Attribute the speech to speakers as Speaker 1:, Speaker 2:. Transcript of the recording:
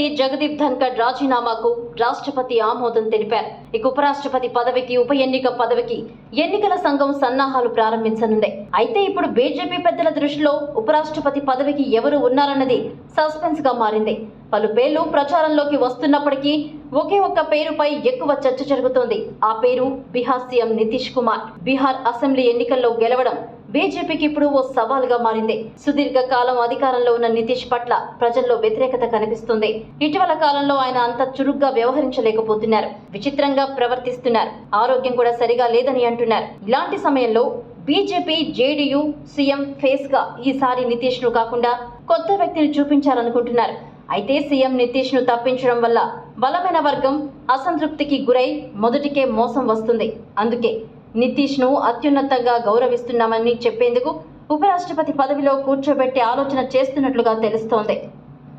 Speaker 1: ఉపరాష్ట్రపతి జగదీప్ ధన్కర్ రాజీనామాకు రాష్ట్రపతి ఆమోదం తెలిపారు. ఇక ఉపరాష్ట్రపతి పదవికి ఉప ఎన్నిక పదవికి ఎన్నికల సంఘం సన్నాహాలు ప్రారంభించనుంది. అయితే ఇప్పుడు బీజేపీ పెద్దల దృష్టిలో ఉపరాష్ట్రపతి పదవికి ఎవరు ఉన్నారన్నది సస్పెన్స్ గా మారింది. పలు పేర్లు ప్రచారంలోకి వస్తున్నప్పటికీ ఒకే ఒక్క పేరుపై ఎక్కువ చర్చ జరుగుతోంది. ఆ పేరు బీహార్ సీఎం నితీష్ కుమార్. బీహార్ అసెంబ్లీ ఎన్నికల్లో గెలవడం బీజేపీకి ఇప్పుడు ఓ సవాల్గా మారింది. సుదీర్ఘ కాలం అధికారంలో ఉన్న నితీష్ పట్ల ప్రజల్లో వ్యతిరేకత కనిపిస్తుంది. ఇటీవల కాలంలో ఆయన అంత చురుగ్గా వ్యవహరించలేకపోతున్నారు, విచిత్రంగా ప్రవర్తిస్తున్నారు, ఆరోగ్యం కూడా సరిగా లేదని అంటున్నారు. ఇలాంటి సమయంలో బీజేపీ జేడీయూ సీఎం ఫేస్ గా ఈసారి నితీష్ ను కాకుండా కొత్త వ్యక్తిని చూపించాలనుకుంటున్నారు. అయితే సీఎం నితీష్ ను తప్పించడం వల్ల బలమైన వర్గం అసంతృప్తికి గురై మొదటికే మోసం వస్తుంది. అందుకే నితీష్ ను అత్యున్నతంగా గౌరవిస్తున్నామని చెప్పేందుకు ఉపరాష్ట్రపతి పదవిలో కూర్చోబెట్టే ఆలోచన చేస్తున్నట్లుగా తెలుస్తోంది.